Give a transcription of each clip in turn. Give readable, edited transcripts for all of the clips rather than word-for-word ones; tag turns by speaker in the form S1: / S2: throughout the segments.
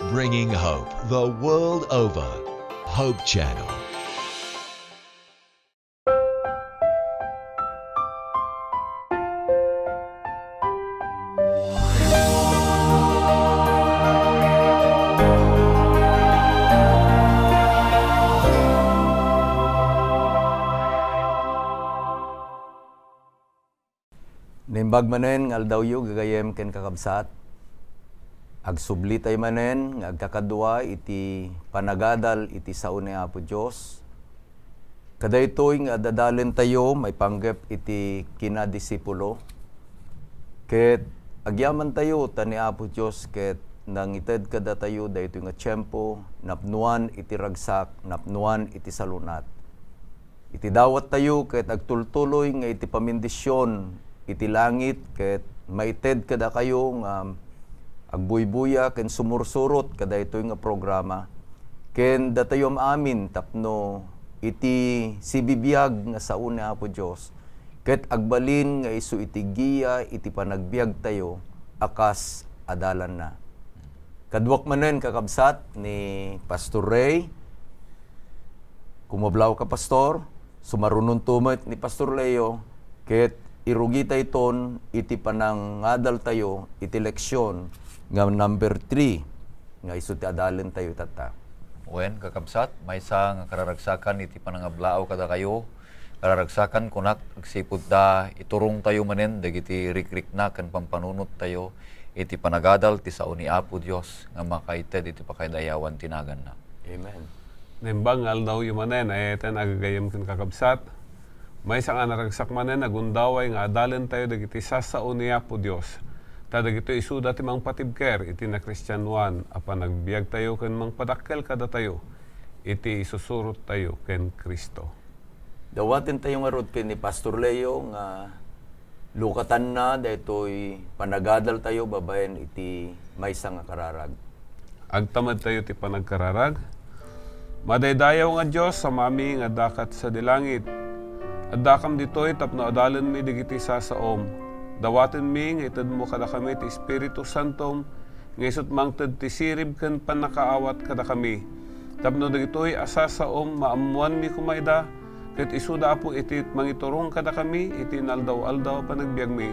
S1: Bringing hope the world over. Hope Channel.
S2: Nimbag manen nga aldaw yu gagayem ken kakabsat. Agsubli tay manen nga agkakadua iti panagadal iti sao ni Apo Dios. Kadaytoy nga dadalen tayo may panggep iti kinadisipulo. Ket agyaman tayo ta ni Apo Dios ket nangited kada tayo daytoy nga tiyempo napnuan iti ragsak, napnuan iti salunat. Iti dawat tayo ket agtultuloy nga iti pamindisyon iti langit ket maited kada kayo nga agbuybuya ken sumursurot kada itoy nga programa ken datayom amin tapno iti sibibiyag nga sao ni Apo Dios ket agbalin nga isu iti giya iti panagbiag tayo akas adalan na. Kadwak manen kakabsat ni Pastor Ray. Kumablaw ka pastor, sumarunon tumit ni Pastor Leo ket irugi tayton iti panangadal tayo iti leksyon nga number 3 nga isu ti adalen tayo tata.
S3: Wen kakabsat maysa nga kararagsakan iti panangablao kada kayo. Kararagsakan kunak agsipud da iturong tayo manen dagiti rikrik na ken pampanunot tayo iti panagadal ti sao ni Apo Dios nga makaited iti pakaydayawan tinagan na.
S2: Amen.
S4: Nimbang aldaw yu manen ay ten agagayem ken kakabsat. May sa nga naragsak manen agundaway nga adalen tayo dagiti sasao ni Apo Dios. Ta dagito isu dati mang patibker iti na Kristyanuan apan nagbiag tayo ken mangpadakkel kada tayo iti isusurot tayo ken Kristo.
S2: Dawatin tayo nga rod ken ni Pastor Leo nga lukatan na daytoy panagadal tayo babaen iti maysa nga kararag.
S4: Agtamad tayo ti panagkararag. Madaydayaw nga Dios sa mami nga dakat sa dilangit. Addakam ditoy tapno adalan mi digiti sasaom. Dawaten mi nga ited mo kada kami ti Espiritu Santom nga isut mangted ti sirib ken panakaawat kada kami. Tapno dagitoy asasaom maamuan mi kumayda ket isuda apo iti mangiturong kada kami iti naldaw-aldaw panagbiag mi.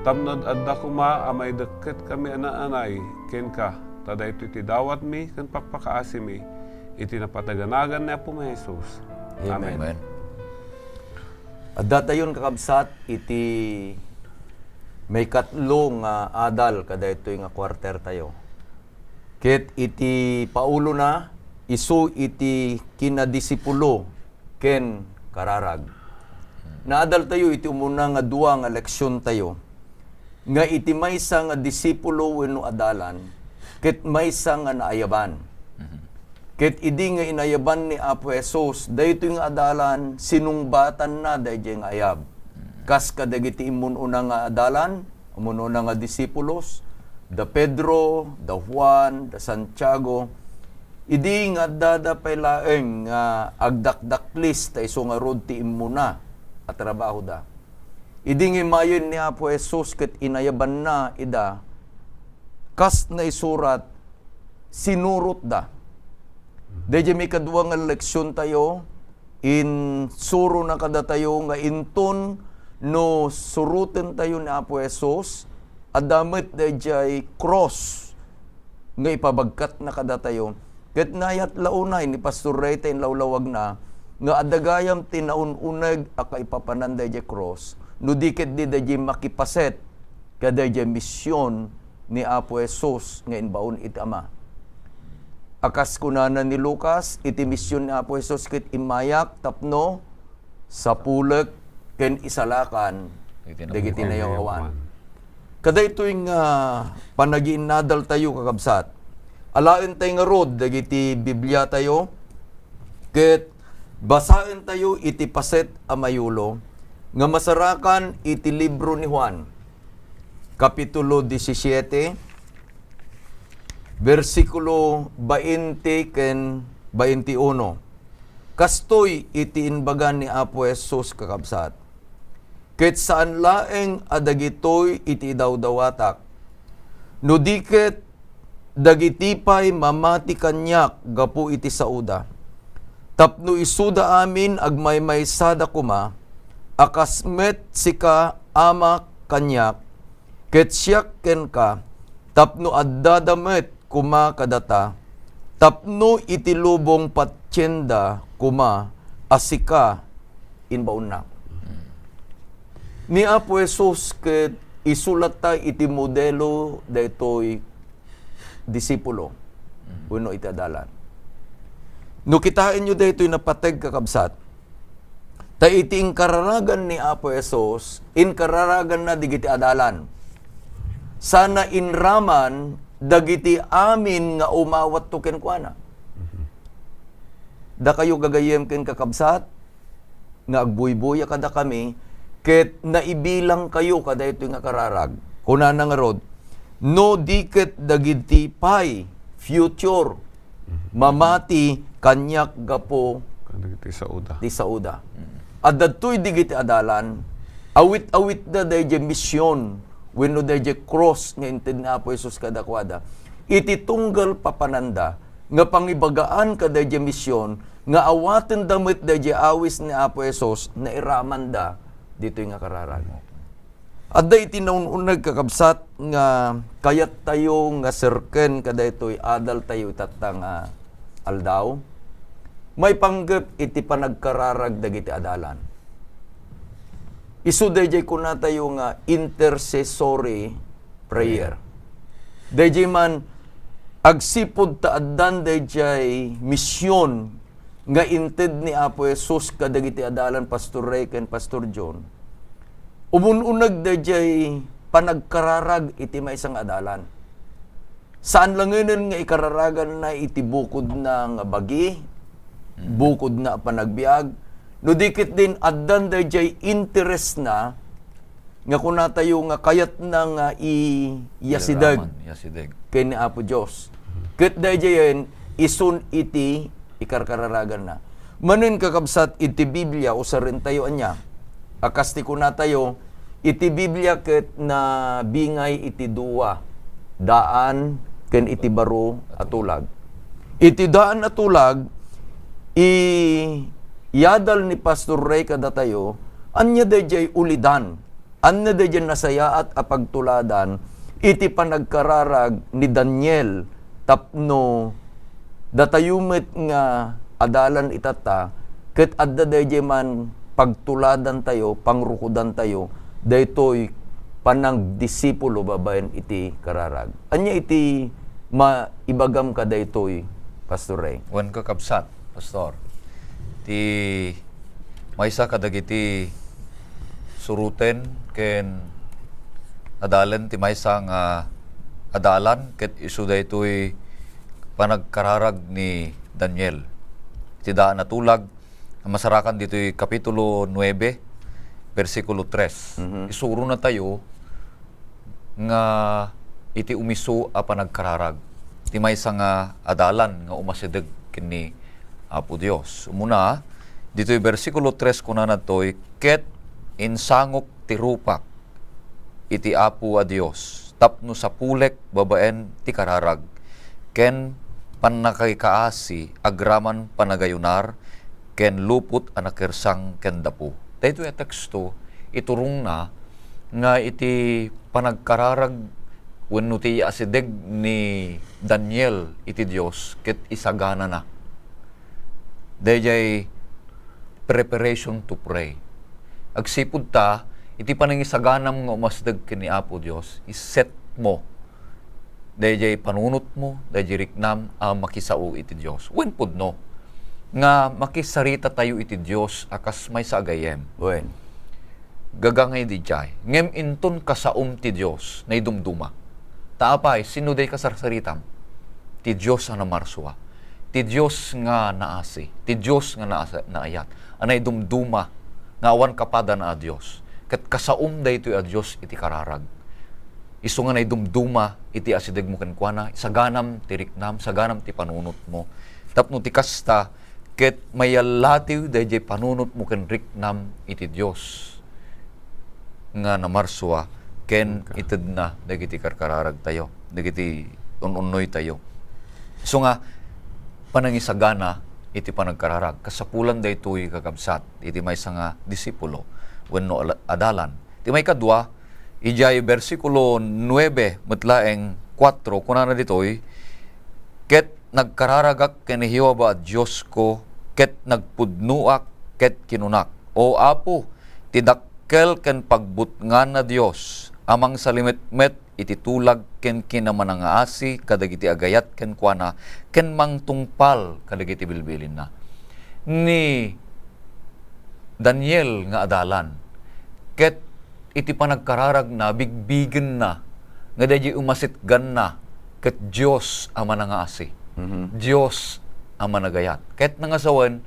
S4: Tapno adda kuma amay deket kami ana-anay ken ka. Tada ito iti dawat mi ken pakpakaasi mi iti napataganagan ni Apo Jesus.
S2: Amen.
S3: Amen.
S2: Adda tayon kakabsat iti may katlo nga adal kada ito'y nga kwarter tayo. Ket iti paulo na, isu iti kinadisipulo ken kararag. Naadal tayo iti umuna nga dua nga leksyon tayo. Nga iti maysa nga disipulo wenno adalan, ket maysa nga naayaban. Ket idi nga inayaban ni Apo Jesus, daytoy nga adalan sinungbatan na dayjay nga ayab. Kas kadagiti imununa nga adalan, imununa nga disipulos, da Pedro, da Juan, da Santiago, idi nga dada pay laeng nga agdakdaklis ta iso nga rod ti imuna at trabaho da. Idi nga mayon ni Apo Jesus ket inayaban na ida, kas na isurat, sinurot da. Dayjay may kadwa nga leksyon tayo, in suro na kada tayo nga inton no suruten tayo ni Apo Jesus, adamit dayjay cross nga ipabagkat na kada tayo. Ket nayat launay ni Pastor Ray tayo lawlawag na, nga adagayam tinaununag aka ipapanan dayjay cross, no diket di dayjay makipaset kada dayjay misyon ni Apo Jesus nga inbaon iti Ama. Akas kunana ni Lucas, iti misyon ni Apo Jesus ket imayak tapno sa pulek ken isalakan dagiti nayawan. Kada ito'y nga panagiinadal tayo kakabsat. Alain tayo nga rod dagiti Biblia tayo ket basaen tayo iti paset a mayulo nga masarakan iti libro ni Juan kapitulo 17 versikulo 20 ken 21. Kastoy iti inbagan ni Apo Jesus kakabsat. Ket saan laeng adagitoy iti dawdawatak. No diket dagiti pay mamati kanyak gapu iti sauda. Tapno isuda amin agmaymaysada kuma, akasmet sika ama kanyak, ket siyak ken ka, tapno addadamet kuma kadata, tapno iti lubong patsyenda kuma, asika inbaon na. Ni Apo Jesus ket isulat ta iti modelo daytoy disipulo uno iti adalan. No kitain nyo daytoy napateg kakabsat, ta iti inkararagan ni Apo Jesus, inkararagan na digiti adalan. Sana inraman dagiti amin nga umawat to kenkwana. Da kayo gagayem ken kakabsat, nga agbuybuya kada kami, ket naibilang kayo kada ito nga kararag. Kuna nga rod, no diket dagiti pay, future, mamati, kanyak gapo,
S4: Kanagiti sa uda.
S2: ti sauda. At datoy digiti adalan, awit-awit na dayjay misyon, wenno dayjay cross nga inted na Apo Jesus kadakwada, iti tunggal papananda, nga pangibagaan ka dayjay misyon, nga awaten damit dayjay awis ni Apo Jesus, na iraman da, dito nga kararag. At da iti naununag kakabsat, nga kayat tayo nga serken kada ito'y adal tayo itatang aldaw, may panggap iti panagkararag dagiti adalan. Isu dayjay kuna tayo nga intercessory prayer. Dayjay man agsipod ta addan dayjay misyon nga inted ni Apo Jesus kadagiti adalan Pastor Ray ken Pastor John. Umununag dayjay panagkararag iti maysang adalan. Saan langenan nga ikararagan na iti bukod na nga bagi, bukod na panagbiag, no dikit din addan dayjay interest na nga kuna tayo nga kayat na nga iyasidag
S3: Yasideg.
S2: kay ni Apo Diyos. Ket dayjay isun iti ikarkararagan na. Manin kakabsat iti Biblia usarin tayo anya. Akasti kuna tayo iti Biblia ket na bingay iti duwa, daan ken iti baro atulag. Iti daan atulag yadal ni Pastor Ray kada tayo, anya dayjay ulidan, anya dayjay nasayaat a pagtuladan, iti panagkararag ni Daniel, tapno datayumet nga adalan itata, ket adda dayjay man pagtuladan tayo, pangrukudan tayo, daytoy panagdisipulo babaen iti kararag. Anya iti maibagam ka daytoy, Pastor Ray?
S3: Wan ka kabsat, Pastor. Ti maysa kadagiti suruten ken adalan ti maysa nga adalan ket isu daytoy panagkararag ni Daniel. Ti daan natulag masarakan dito'y kapitulo 9 versikulo 3. Isuro na tayo nga iti umiso a panagkararag. Ti maysa nga adalan nga umasideg kini Apo Dios. Umuna, dito'y versikulo 3 kuna natoy, ket insangok ti rupak iti Apo a Dios, tapno sa pulek babaen ti kararag, ken panakaykaasi agraman panagayunar, ken lupot anakersang ken dapo. Daytoy a teksto iturong na nga iti panagkararag wenno ti asideg ni Daniel iti Dios ket isagana na. Dayjay preparation to pray. Agsipud ta iti panangisaganam nga umasdag ken ni Apo Dios, iset mo dayjay panunot mo, dayjay riknam makisao iti Dios. Wen pudno nga makisarita tayo iti Dios akas may sa agayem.
S2: Wen.
S3: Gagangay di jay. Ngem inton kasaom ti Dios na idumduma. Taapay, sino day kasarsaritam? Ti Dios na marswa. Ti Dios nga naasi. Ti Dios nga naayat. Anay dumduma nga awan kapada na a Dios. Kat kasaom day ito a Dios iti kararag. Isu nga naidumduma iti asideg mo kenkwana, saganam ti riknam, saganam ti panunot mo. Tapno ti kasta, ket mayalatiw dayjay panunot mo ken riknam iti Dios nga namarswa ken ited na dagiti karkararag tayo, dagiti ununoy tayo. So nga, panangisagana, iti panagkararag. Kasapulan da ito'y kakabsat, iti may nga disipulo, wenno adalan. Iti may kadwa, ijay versikulo 9, matlaeng 4, kunana dito'y, ket nagkararagak kanihiwa ba at Diyos ko, ket nagpudnuak, ket kinunak. O Apo, tidakkel ken pagbutngan na Diyos, amang salimetmet iti tulag ken kinamanangaasi kadagiti agayat ken kuana ken mangtungpal kadagiti bilbilin na. Ni Daniel nga adalan, ket iti panagkararag na, bigbigen na, nga dahi umasitgan na, ket Diyos ang manangaasi. Diyos ang managayat. Ket nangasawan,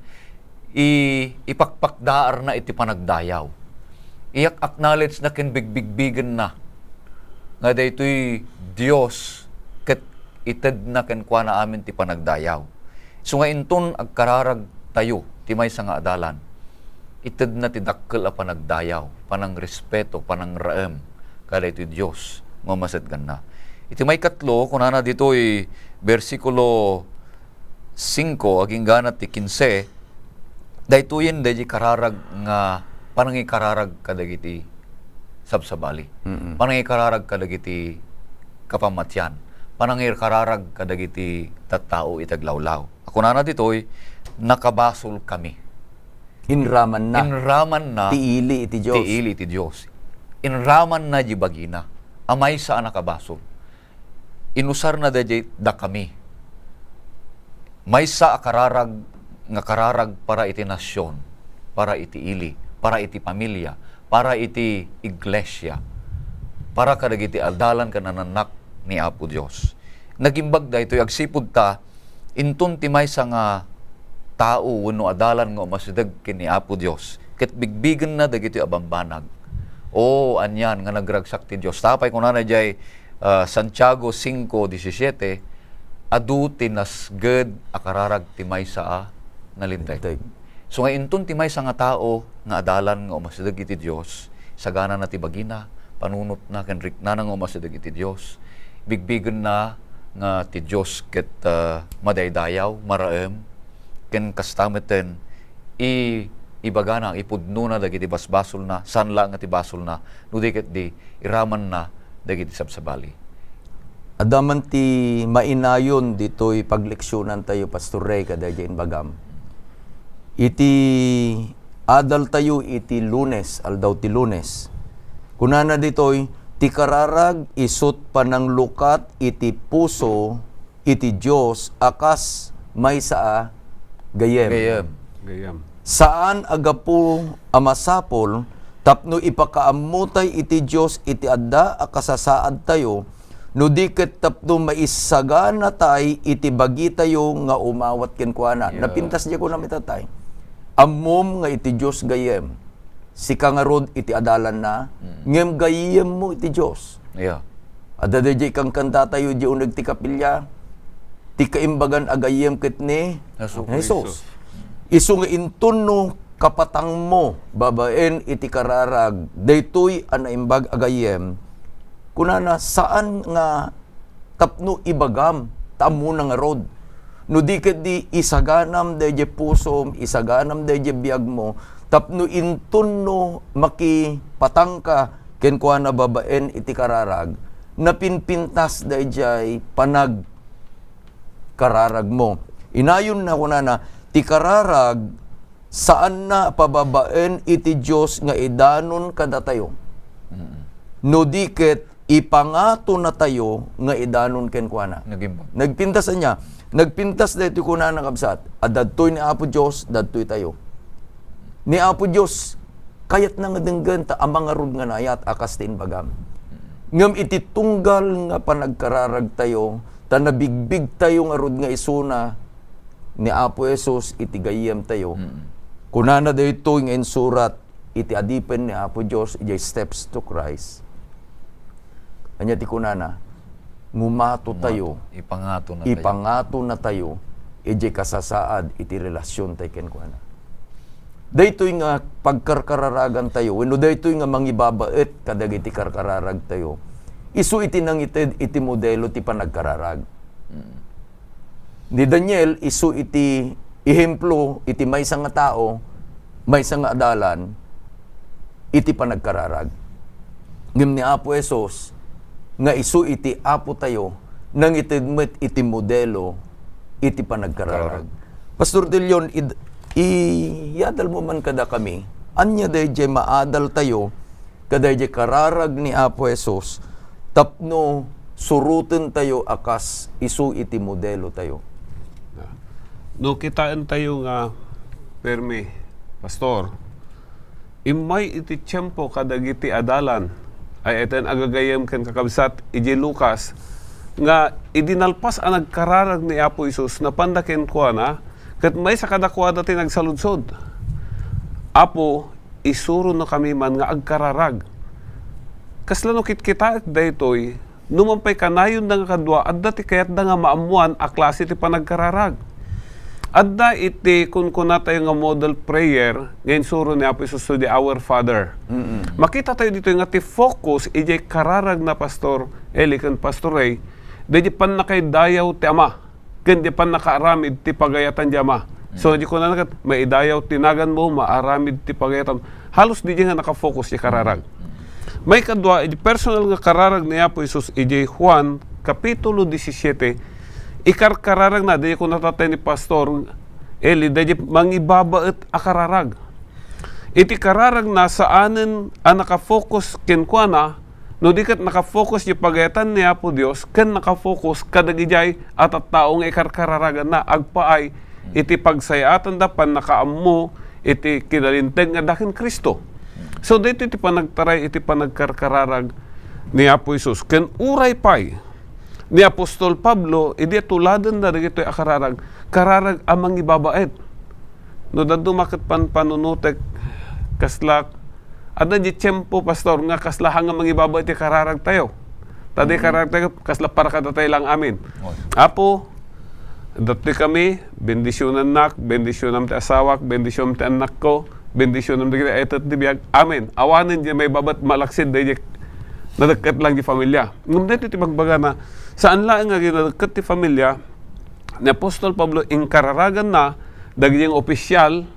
S3: ipakpakdaar na iti panagdayaw. Iyak acknowledge na ken bigbigbigen na, nga daytoy Diyos, ket ited na ken kuana amin ti panagdayaw. So nga inton agkararag tayo, ti maysa nga adalan, ited na ti dakkel a panagdayaw, panang respeto, panang raem, kada ito'y Diyos, mamasatgan na. Iti may katlo, kunana dito'y versikulo 5, aging ganat ti 15, daytoyin dahi kararag nga, panangikararag kadagiti sabsabali. Panangikararag kadagiti kapamatyan. Panangikararag kadagiti tattao itaglawlaw. Ako na dito'y nakabasol kami.
S2: Inraman na.
S3: Inraman na.
S2: Tiili iti Diyos.
S3: Tiili iti Diyos. Inraman na di bagina. Amay sa nakabasol. Inusar na da kami. May sa akararag nga kararag para iti nasyon, para iti ili, para iti pamilya, para iti iglesia, para kadagiti aldalan kanananak ni Apo Dios. Nagimbag da ito agsipud ta inton ti maysa nga tao wenno adalan nga umasideg ken ni Apo Dios. Ket bigbigen na dagiti abambanag. O anyan nga nagragsak ti Dios. Tapay kun na jay Santiago 5:17 adu tinasged akararag ti maysa a nalinteg. So nga inton ti maysa nga tao nga adalan nga umasideg iti Dios, sagana na ti bagina, panunot na ken rikna nga umasideg iti Dios. Bigbigen na nga ti Dios ket madaydayaw, maraem ken kastameten ibagana ipudno na dagiti basbasol na, sanla nga ti basol na, no di ket di iraman na dagiti sabsabali.
S2: Adaman ti mainayon dito'y pagleksyonan tayo, Pastor Ray, kadagyan bagam. Iti adal tayo iti Lunes, aldaw ti Lunes. Kunana dito'y ti kararag isut panang lukat iti puso iti Diyos akas may saa gayem.
S4: Gayam.
S2: Saan agapu amasapol tapno ipakaamutay iti Diyos iti adda akasasaad tayo no di ket tapno maisagana tay iti bagi tayo nga umawat ken kuana.
S3: Yeah.
S2: Napintas di ko na mitatay. Ammom nga iti Diyos gayem. Si kangarod iti adalan na, ngem gayem mo iti Diyos.
S3: Yeah.
S2: Ada di kang kanta tayo di unag ti kapilya, ti kaimbagan agayem ket ni Jesus. Isu nga inton no kapatang mo, babaen iti kararag, daytoy anaimbag agayem, kunana saan nga tapno ibagam, tamo nga rod. No di ket di isaganam dayjay pusom, isaganam dayjay biag mo, tapno inton no makipatang ka, ken kuana babaen iti kararag, napinpintas dayjay panag kararag mo. Inayon na kunana, ti kararag, saan na pababaen iti Diyos nga idanon kada tayo. No diket ipangato na tayo nga idanon ken kuana.
S3: Nagimbag.
S2: Nagpintas niya. Nagpintas daytoy kuna nga kabsat. Adadtoy ni Apo Dios, dadtoy tayo. Ni Apo Dios kayat na nga denggan ta amang arud nga nayat akas tin bagam. Ngem iti tunggal nga panagkararag tayo, ta nabigbig tayo nga arud nga isuna ni Apo Jesus iti gayem tayo. Kunana dayto nga insurat iti adipen ni Apo Dios iti steps to Christ. Anya ti kunana ngumato tayo, ipangato na tayo iti kasasaad iti relasyon tayo ken kuana. Daytoy nga pagkarkararagan tayo, wenno daytoy nga mangibabaet kadagiti karkararag tayo. isu iti nangited iti modelo ti panagkararag. Ni Daniel, isu iti ihemplo, iti maysa nga tao, maysa nga adalan, iti panagkararag. Ngem ni Apo Esos, nga isu iti Apo tayo, nangited met iti modelo, iti panagkararag. Pastor De Leon, iyadal mo man kada kami, anya dayjay maadal tayo, kadayjay kararag ni Apo Esos, tapno suruten tayo akas isu iti modelo tayo.
S4: No kitaan tayo nga permi, pastor, imay iti tiyempo kadagiti adalan, ay eten agagayam ken kakabsat iji Lucas, nga idinalpas ang nagkararag ni Apo Isus na pandaken ko na, kat may sa kadakwa dati nagsaludsod. Apo, isuro na kami man nga agkararag. Kasla no kitkita daytoy, numampay kanayon na nga kadwa, at dati kayat na nga maamuan a klase ti panagkararag. Adda iti kun kuna tayo nga model prayer, ngayon suro ni Apo Isus di Our Father. Makita tayo dito nga ti focus, ijay kararag na Pastor Eli kan Pastor Ray, di pan na kay dayaw ti Ama, di pan nakaaramid ti pagayatan di Ama. So di ko na nagat, may idayaw tinagan mo, maaramid ti pagayatan. Halos di nga nakafocus yung kararag. May kadwa, personal nga kararag ni Apo Isus, ijay Juan, Kapitulo 17, ikarkararag na, di ko natatay ni Pastor Eli, di mangibabaet akararag. Iti kararag na saanin ang nakafocus kenkwana, no di kat nakafocus yung pagayatan ni Apo Dios, ken nakafocus kadagijay at taong ikarkararagan na agpaay, iti pagsayatan dapan nakaammo, iti kinalinteg nga dakin Kristo. So dito iti panagtaray, iti panagkarkararag ni Apo Isus. Ken uray pay, ni Apostol Pablo, idi tuladan na rin ito'y akararag, kararag amang ibabaet. No, dado makit panunutek, kaslak, ada di tiyempo, Pastor, nga kasla hanga mang ibabaet yung kararag tayo. Tadi kararag tayo, kasla para katatay lang amin. Apo, dati kami, bendisyonan nak, bendisyonan ti asawak, bendisyonan ti anak ko, bendisyonan ti etot di biyag, amin. Awanin di may babat malaksid, di nadagkat lang di familia. Ngum dito ti magbaga na, saan lang nga ginadagkat ti familia, ni Apostol Pablo, inkararagan na, dagijang opisyal,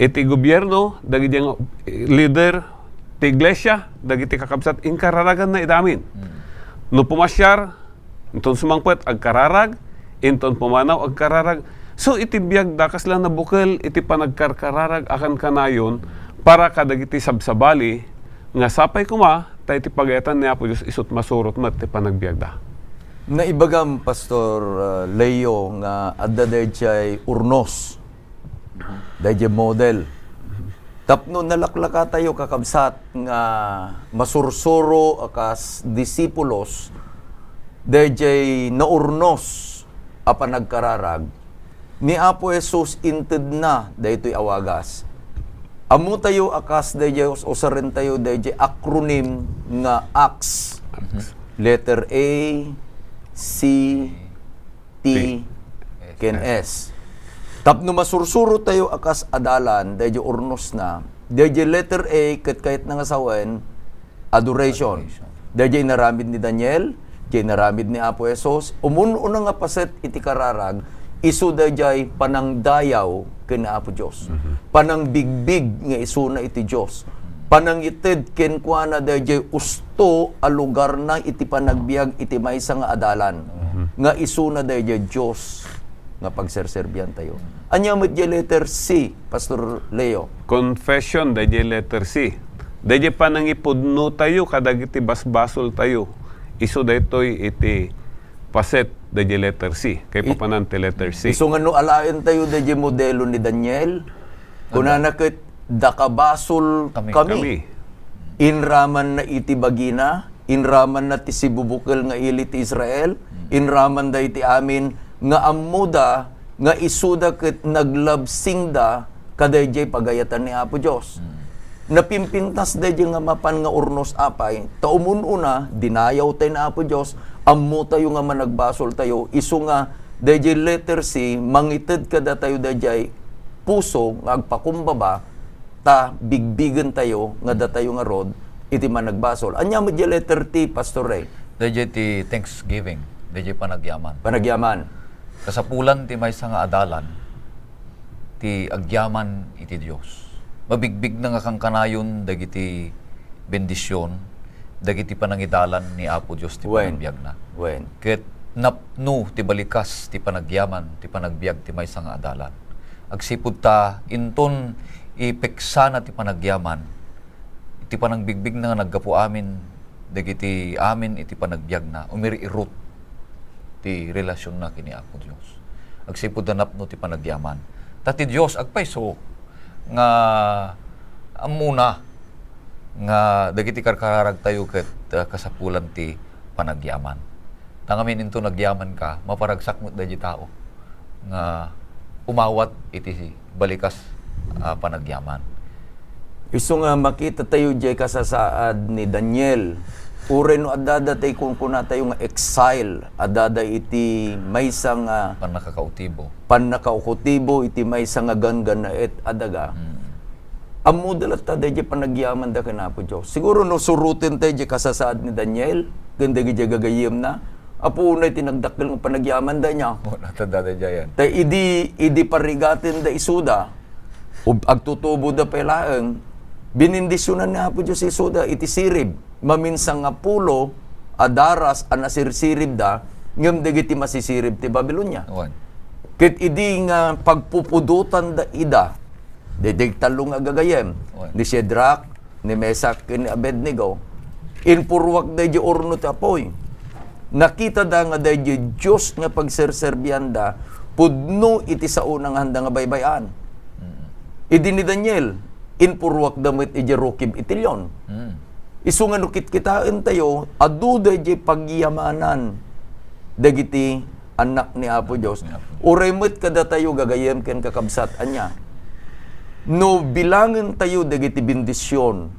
S4: iti gobyerno, dagijang leader, ti iglesia, dagiti kakabsat, inkararagan na idamin. No pumasyar, inton sumangpet, agkararag, inton pumanaw, agkararag. So iti biyag dakas lang na bukal, iti panagkarkararag akan kanayon, para kadagiti sabsabali, nga sapay kuma, tayo iti pagayatan ni Apo Diyos, isut masurot mat, iti panagbiagda.
S2: Naibagam, Pastor Leo, nga adda dayjay urnos, dayjay model. Tapno nalaklaka tayo kakabsat nga masursuro akas disipulos, dayjay naurnos apan nagkararag, ni Apo Jesus inted na daytoy awagas. Amu tayo akas dayjay usarin tayo dayjay acronym nga ACTS. Letter A, C, T, ken S. Tapno masursuro tayo akas adalan, dayjay urnos na, dayjay letter A, kahit na nga sawen, adoration. Dayjay naramid ni Daniel, dayjay naramid ni Apo Jesus, umununa nga paset iti kararag, isu dayjay panangdayaw ken Apo Dios. Panang bigbig nga isu na iti Dios. Panang ited ken kuana dayjay usto a lugar na iti panagbiag iti maysa nga adalan. Nga isu na dayjay Dios nga pagserserbihan tayo. Anya met letter C, Pastor Leo.
S4: Confession, dayjay letter C. Dayjay panangipudno tayo, kadagiti basbasol tayo. Isu daytoy iti paset, dayjay letter C. Kay papanan ti letter C.
S2: Isu nga no alaen tayo dayjay modelo ni Daniel. Kunana ket dakabasol kami. Inraman na iti bagina, inraman na ti sibubukal nga ili ti Israel, inraman da iti amin nga amuda nga isuda ket naglabsingda kadayjay pagayatan ni Apo Dios. Napimpintas dayjay nga mapan nga urnos apay, taumununa dinayaw tay na Apo Dios, ammo tayo nga managbasol tayo, isu nga dayjay letter C, mangited kada tayo dayjay puso nga agpakumbaba, ta bigbigan tayo nga datayo nga rod iti managbasol. Anya mo di letter T, Pastor Ray?
S3: Dahil ti Thanksgiving, dahil panagyaman.
S2: Panagyaman.
S3: Kasapulan ti may nga adalan, ti agyaman iti Dios. Mabigbig na nga kang kanayon dagiti bendisyon, dagiti panangidalan ni Apo Dios ti
S2: Wen.
S3: panagbiag na.
S2: Wen.
S3: Ket napno ti balikas ti panagyaman, ti panagbiag ti may nga adalan. Agsipud ta inton ipeksa na ti panagyaman, iti panagbigbig na nga naggapo amin, dagiti amin iti panagbiag na, umiriirot ti relasyon na kini Apo Dios. Agsipud na napno ti panagyaman. Tati Dios agpayso nga amuna nga dagiti karkararag tayo ket kasapulan ti panagyaman. Tangamin into nagyaman ka, maparagsak mo dagiti tao nga umawat iti balikas panagyaman.
S2: Iso nga makita tayo jay kasasaad ni Daniel. Ure no adada tay kung kuna tayo nga exile, adada iti maysa nga
S3: Panakakautibo.
S2: panakaukutibo, iti maysa nga gangan na et adaga. Amo dalat ta day panagyaman da kanapo Dios. Siguro no surutin tayo jay kasasaad ni Daniel, ganda jay gagayem na. Apo unay tinagdakkel nga panagyaman da niya.
S3: Natanda jayan.
S2: Tay idi parigatin da isuda. Ug agtutubo da pelaeng binindisyonan ni Apo Dios isuda iti sirib. Maminsang nga pulo adaras anasirsirib da ngem dagiti masisirib ti Babylonia.
S3: Wan.
S2: Ket idi nga pagpupudutan da ida. Dedig talong nga gagayem ni Shadrach, ni Mesak, ni Abednego. Inpurwak da di orno ti apoy. Nakita da nga da di Diyos nga pagserserbian da pudno iti sa unang handa nga baybayan. Idi ni Daniel, inpurwak damit iti rukib itilyon. Isu nga nukit kitaan tayo, aduda di pagyamanan dagiti anak ni Apo Dios. Uremot kada tayo gagayem ken kakabsat anya. No bilangan tayo dagiti bendisyon.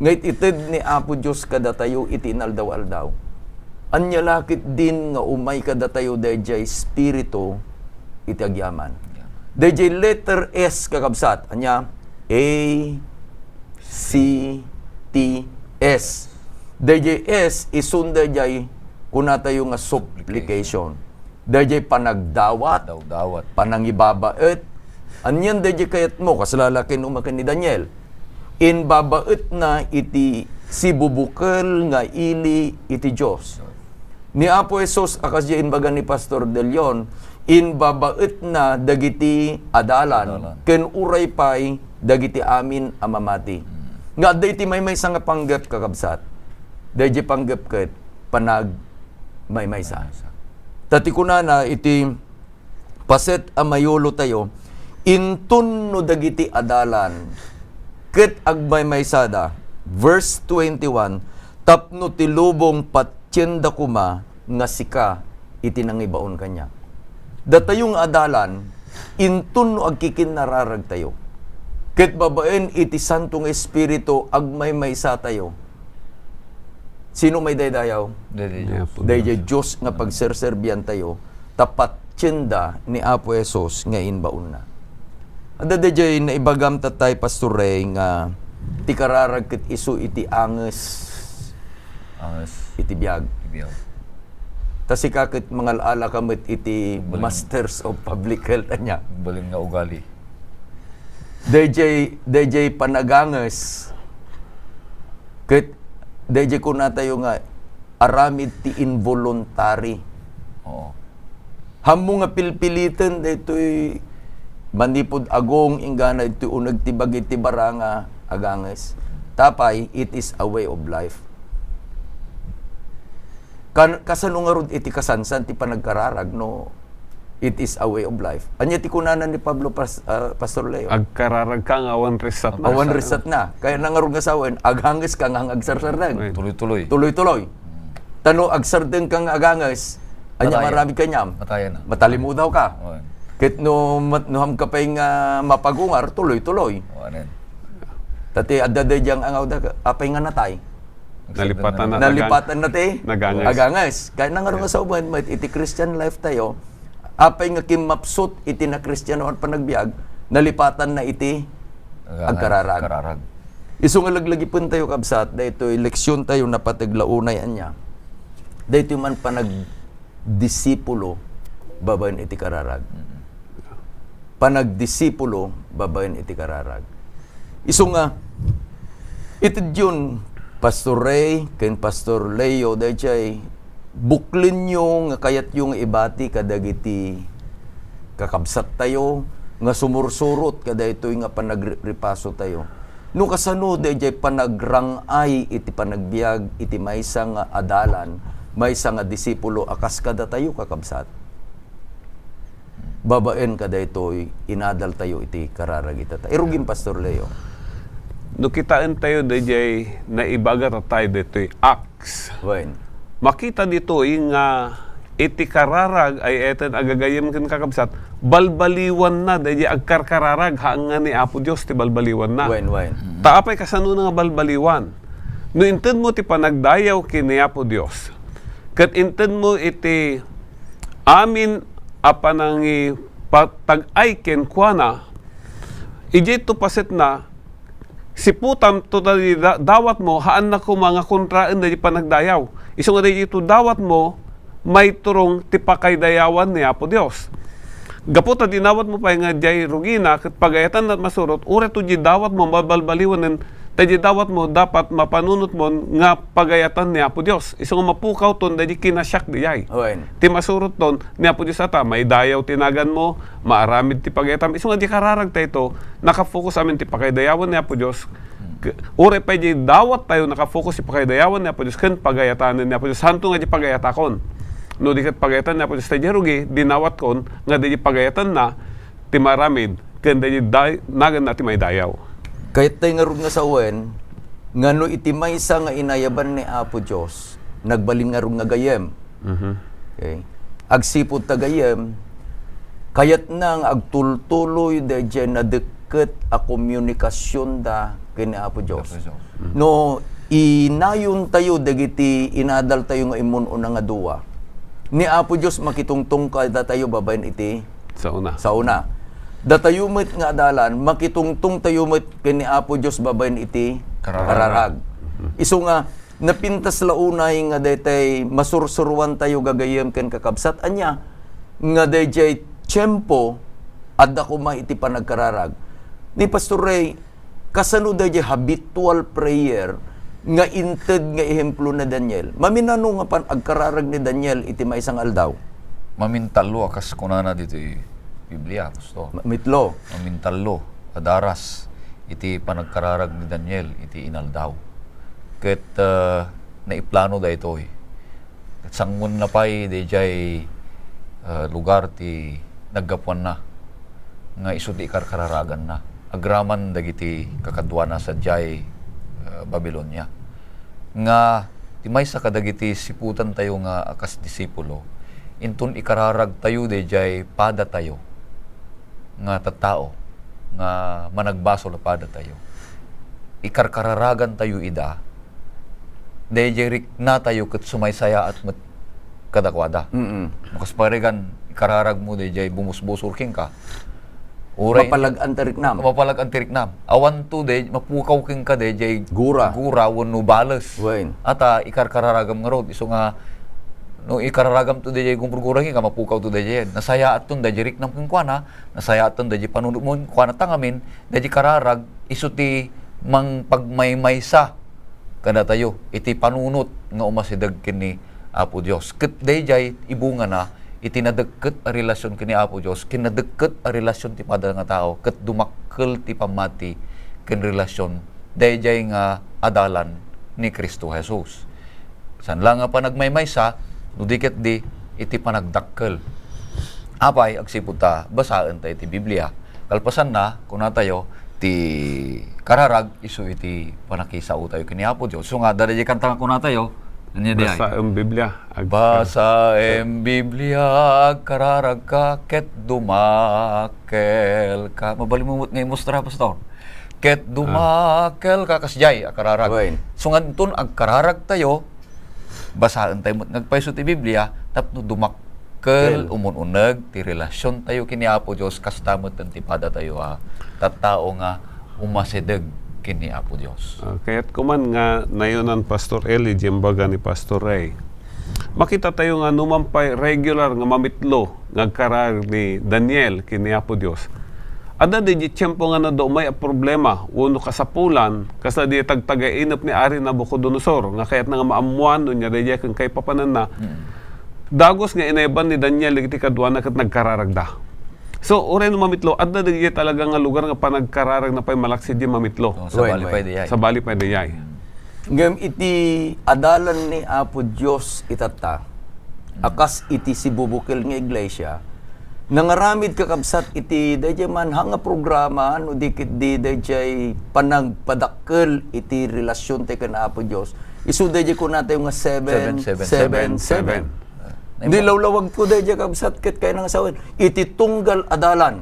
S2: Ngait ited ni Apo Dios kada tayo iti inaldaw-aldaw. Anya lakit din nga umay kada tayo dayjay espiritu iti agyaman. Dayjay letter S kakabsat anya A C T S. Dayjay S isunda jay kuna tayo nga supplication. Dayjay panagdawat,
S3: Dawat.
S2: panangibabaet. Anyan dayjay kayat mo kasalalakin umaken ni Daniel. Inbabaet na iti sibubukal nga ili iti Dios. Ni Apo Jesus akas jay inbaga ni Pastor De Leon, inbabaet na dagiti adalan ken uray pay dagiti amin a mamati. Nga dayti may nga panggap kakabsat. Dayti panggap ket panag may sa. Tati kunana iti paset a mayulo tayo intun no dagiti adalan ket agmay sada. Verse 21, tapno ti lubong patyenda kuma nga sika iti nangibaon kanya. Datayong adalan intun no agkikin nararag tayo. Ket babaen iti Santong Espiritu agmay sa tayo. Sino may daydayaw? Dayjay Diyos nga pagserserbian tayo, tapat tiyenda ni Apo Jesus nga inbaon na. Ada dayjay na ibagam tatay Pastor Ray nga ti kararag ket isu iti anges iti biag. Tas ikakit mga ala kamit iti Masters of Public Health anya.
S3: Balin nga ugali.
S2: DJ panaganges ket DJ ko na tayo nga aramid ti involuntary.
S3: Oo.
S2: Hamo nga pilpilitan daytoy manipod agong ingana iti uneg ti bagi ti baranga aganges. Tapay it is a way of life. Kasano nga rod iti kasansan ti panagkararag no it is a way of life. Anya ti kunanan ni Pablo Pastor Leo.
S4: Agkararag ka nga awan resat na.
S2: Awan resat na. Kaya nangarong asawan, aghangis ka nga agsardeng.
S3: Tuloy-tuloy.
S2: Tuloy-tuloy. Tano agsardeng kang agangas, anya
S3: Matayan.
S2: marami kanyam.
S3: Matayan na.
S2: Matalimu daw ka.
S3: Oo.
S2: Kit no ham ka pa'y nga mapagungar, tuloy-tuloy.
S3: Oo, anen.
S2: Tati adaday diyang angaw da, apay nga natay.
S4: Nalipatan na.
S2: Nalipatan na te.
S4: Nagangas.
S2: Agangas. Kaya nangarong asawan, iti Christian life tayo, apay nga kimapsut iti na Kristiyano at panagbiag, nalipatan na iti agkararag.
S3: Kararag.
S2: Isu nga laglagi pun tayo kabsat, da ito leksyon tayo na patiglaunay anya. dahito man panagdisipulo, babayan iti kararag. Panagdisipulo, babayan iti kararag. Iso nga, iti yun, Pastor Ray, ken Pastor Leo, dahil buklin nyo nga kayat yung ibati kadagiti kakabsat tayo, nga sumursurot kada ito nga panagripaso tayo. No kasano dahil panagrangay iti panagbiag iti maysa nga adalan, maysa nga disipulo akas kada tayo kakabsat. Babaen kada ito inadal tayo iti kararag ita tayo. Irugin Pastor Leo.
S4: No kitaan tayo dahil naibagat tayo dito acts.
S2: Wen.
S4: Makita dito nga iti kararag ay eten agagayem ken kakabsat balbaliwan na dahil agkarkararag haang ni Apo Dios ti balbaliwan na.
S2: Wen.
S4: Taapay kasano nga balbaliwan. No inted mo ti panagdayaw kini Apo Dios. Ket inted mo iti amin apanangi patag-ay ken kuana. Ije to paset na siputam to dawat mo haan na ko mga kontraan na di panagdayaw. Iso nga di ito dawat mo may turong tipakay dayawan ni Apo Dios. Gaputa dinawat mo pa nga jay rugina ket pagayatan na masurot ure to di dawat mo mabalbaliwanen tayo dawat mo dapat mapanunot mo nga pagayatan ni Apo Dios. Iso nga mapukaw ton dahil kinasyak di jay.
S2: Wen.
S4: Ti masurot ton ni Apo Dios ata may dayaw tinagan mo maaramid ti pagayatam. Iso nga di kararag tayo to nakafocus amin ti pakaydayawan ni Apo Dios. Ure pa di dawat tayo nakafocus ti pakaydayawan ni Apo Dios ken pagayatanen ni Apo Dios. Santo nga di pagayatakon. No di ket pagayatan ni Apo Dios tayo rugi dinawat kon nga di pagayatan na ti maramid ken di nagan na ti may dayaw.
S2: Kahit tayo nga rug nga sa uwen, nga no iti maysa nga inayaban ni Apo Dios, nagbalin nga rug nga gayem. Okay? Agsipod ta gayem, kayat nang agtultuloy dahil na deket a komunikasyon da kini Apo Dios. No, inayon tayo dagiti inadal tayo nga imununa nga duwa. Ni Apo Dios makitungtong kada tayo babayin iti
S4: Sa una.
S2: sa una. Datayumit nga adalan, makitungtong tayumit kini Apo Dios babayin iti kararag. Iso nga napintas launay nga daytay masursuruan tayo gagayem ken kakabsat anya nga dayjay tiyempo adda ko iti panagkararag. Ni Pastor Ray, kasano dayjay habitual prayer nga inted nga ehemplo na Daniel. Maminano nga pan agkararag ni Daniel iti maysang aldaw.
S3: Mamintalo akas kunana dito Biblia, gusto.
S2: Mitlo.
S3: Mamintalo, adaras, iti panagkararag ni Daniel, iti inaldaw. Ket naiplano da ito Ket sangun na pa'y dayjay lugar ti naggapuan na, nga iso ti ikarkararagan na. Agraman dagiti kakadwa na sa jay Babylonia. Nga, ti maysa kadagiti siputan tayo nga akas disipulo, inton ikararag tayo dayjay pada tayo, nga tattao, nga managbasol na pada tayo. Ikarkararagan tayo ida, dayjay na tayo ket sumaysaya at kadakwada. Makas paregan, ikararag mo dayjay bumusbusur king ka. Uray,
S2: Mapalag antariknam.
S3: mapalag ang tiriknam. Awan to de, mapukaw king ka de, jay
S2: Gura.
S3: wano balas.
S2: Wen.
S3: Ata, ikarkararagam nga road. Iso nga, no ikararagam to de, jay gumpurgura king ka, mapukaw to de, jay. Nasaya at ton, de, jay riknam king kuana. Nasaya at ton, de, jay panunod mo, kuana tangamin, de, jay kararag, iso ti mang pagmaymaysa. Kada tayo, iti panunot nga umasidag kini Apo Dios. Ket de, jay ibunga na, itinadagket a relasyon kini Apo Dios, kinadagket a relasyon ti pada nga tao, ket dumakkel ti pamati ken relasyon dayjay nga adalan ni Kristo Jesus. San lang nga panagmaymaysa, no diket di iti panagdakkel. Apay agsipud ta basaan ta iti Biblia. Kalpasan na kun tayo ti kararag isu iti panakisao tayo kini Apo Dios. So nga dadayjay kanta kun tayo, anya di ay.
S4: Basta ang Biblia.
S3: Basa em Biblia, kararag ka, ket dumakel ka. Mabalimumot ngayon mustra, Pastor. Ket dumakel ka, kasjay, kararag.
S2: Wen.
S3: So nga itun, ang kararag tayo, basaan tayo, nagpaiso ti Biblia, tapno dumakkel, umununag, ti relasyon tayo kini Apo Diyos, kastamot ang tipada tayo, tattao nga, umasideg kini Apo Diyos.
S4: Kaya't kuman nga nayunan Pastor Eli, jembaga ni Pastor Ray. makita tayo nga numampay regular nga mamitlo nga karar ni Daniel kini Apo Dios. Ada di tiyempo nga na do may problema uno kasapulan kasla di tagtagainop ni Ari Nabucodonosor nga kayat nga maamuan no nya di kang kay papanan na. Dagos nga inayban ni Daniel iti kadwa na kat nagkararagda. So oray no mamitlo adda di talaga nga lugar nga panagkararag na pay malaksid di mamitlo.
S3: Sa
S2: Right,
S3: bali
S2: right.
S3: pa di ay.
S4: Sa bali pa dayay.
S2: Ngem iti adalan ni Apo Dios itata. Akas iti sibubukil nga iglesia. Nangaramid kakabsat iti dayjay man hanga programa no dikit di dayjay panagpadakkel iti relasyon te ken Apo Dios. Isu dayjay ko natin nga 777. Hindi lawlawag ko dayjay kakabsat ket kay nang asawen iti tunggal adalan.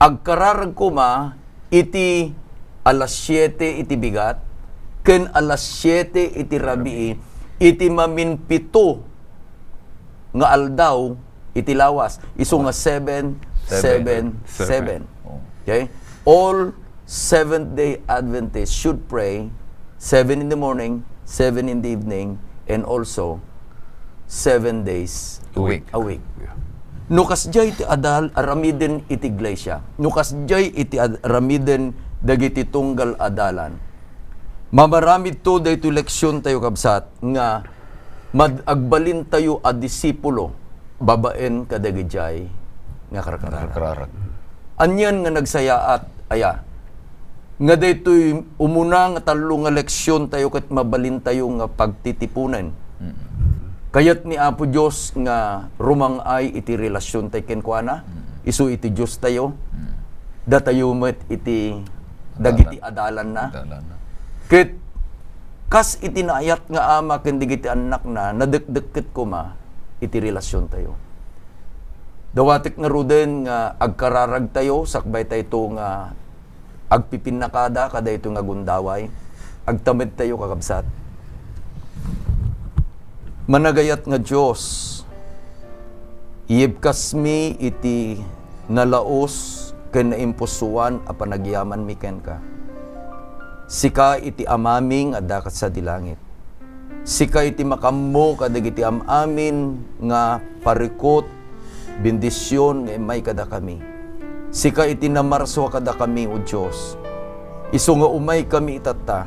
S2: Agkararag ko ma iti alas 7 iti bigat ken alas 7 iti rabii iti maminpito nga aldaw iti lawas isu nga 777. Okay? All Seventh-day Adventists should pray 7 in the morning, 7 in the evening, and also 7 days
S3: A week.
S2: a week. Nukas jay iti adal aramiden iti iglesia. Nukas jay iti aramiden dagiti tunggal adalan. Mamaramid to dayto leksyon tayo kabsat nga agbalin tayo a disipulo babaen kadagijay nga karkarara.
S3: Kararag.
S2: Anyan nga nagsayaat aya. Nga daytoy umuna nga talo nga leksyon tayo ket mabalin tayo nga pagtitipunan. Kayat ni Apo Dios nga rumangay iti relasyon tayo ken kuana. Isu iti Dios tayo. Datayo met iti dagiti adalan na.
S3: Dalan na.
S2: Ket kas iti naayat nga ama ken digiti anak na nadekdeket ko ma iti relasyon tayo. Dawatik nga ruden nga agkararag tayo sakbay tayo ito nga agpipinakada kada ito nga gundaway agtamid tayo kakabsat. Managayat nga Dios iyibkas mi iti nalaos ken naimpusuan a panagyaman mi ken ka. Sika iti amaming adakat sa dilangit. Sika iti makammo kadagiti amamin nga parikot, bendisyon nga may kada kami. Sika iti namarso kada kami o Dios. Isu nga umay kami itata.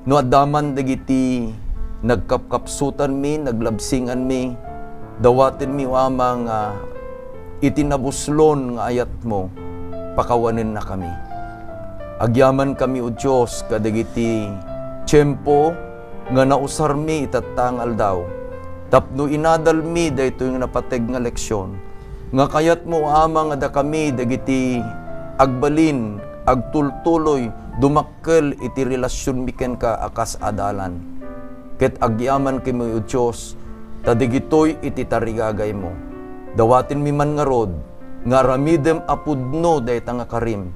S2: No adaman dagiti nagkapkapsutan mi, naglabsingan mi, dawatin mi amang iti nabuslon nga ayat mo, pakawanin na kami. Agyaman kami o Diyos kadagiti tiyempo nga nausar mi itatang aldaw. Tapno inadal mi dayto yung napateg nga leksyon. Nga kayat mo amang ada kami dagiti agbalin, agtultuloy, dumakkel iti relasyon miken ka akas adalan. Ket agyaman kami o Diyos, tadigitoy iti tarigagay mo. Dawatin mi man nga rod, nga ramidem apudno dayta nga karim,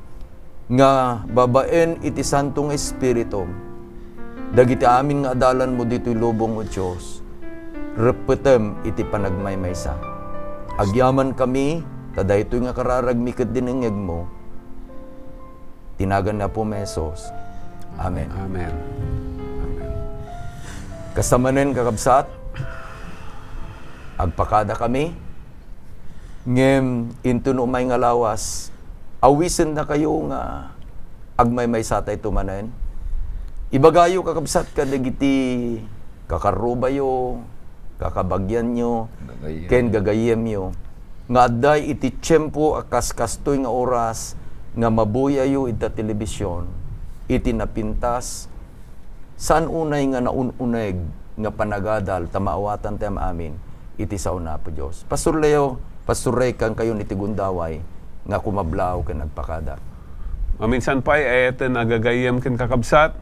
S2: nga babaen iti santong espiritu dagiti amin nga adalan mo dito'y lubong o Diyos repetem iti panagmaymaysa agyaman kami tadaytoy nga kararag miked dinengeg mo tinagan na po mesos. Amen.
S4: Amen.
S2: Kasamanen kakabsat agpakada kami ngem into no may nga lawas awisen na kayo nga agmay satay tumanen. Ibagayo kakabsat kadagiti kakarubayo, kakabagyan nyo,
S3: Gagayem.
S2: ken gagayem nyo. Nga adday iti tiyempo akas kastoy nga oras nga mabuyayo ita telebisyon, iti napintas, saan unay nga naununeg nga panagadal tamaawatan tem amin, iti sauna po Diyos. Pastor Leo, Pastor Ray kang kayo niti gundaway, nga kumablaw ken nagpakada.
S4: Maminsan pa ay nagagayam ken kakabsat,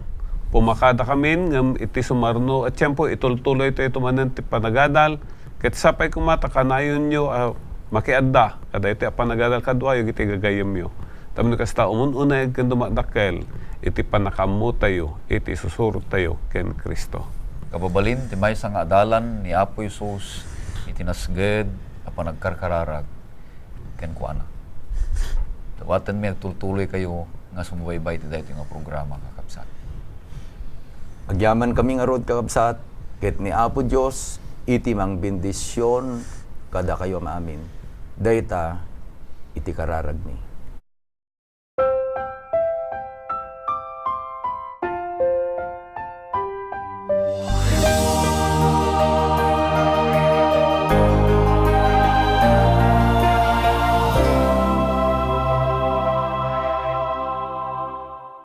S4: pumakada kami ngam iti sumarno at tiyempo itultuloy tayo tumanan ti panagadal ket sapay kumata kanayon nyo makiadda kada iti panagadal kadwayo iti gagayam nyo. Tamno kasta umununeg ken dumadakkel iti panakamu tayo iti susurot tayo ken Kristo.
S3: Kababalin, ti may nga adalan ni Apo Isus, itinasged, apa nagkarkararag, ken kuana. Dawatan mi nagtultuloy kayo nga sumubaybay ti dayto nga programa kakabsat.
S2: Agyaman kami nga rod kakabsat, Ket ni Apo Dios iti mang bendisyon kada kayo maamin. Dayta iti kararag ni.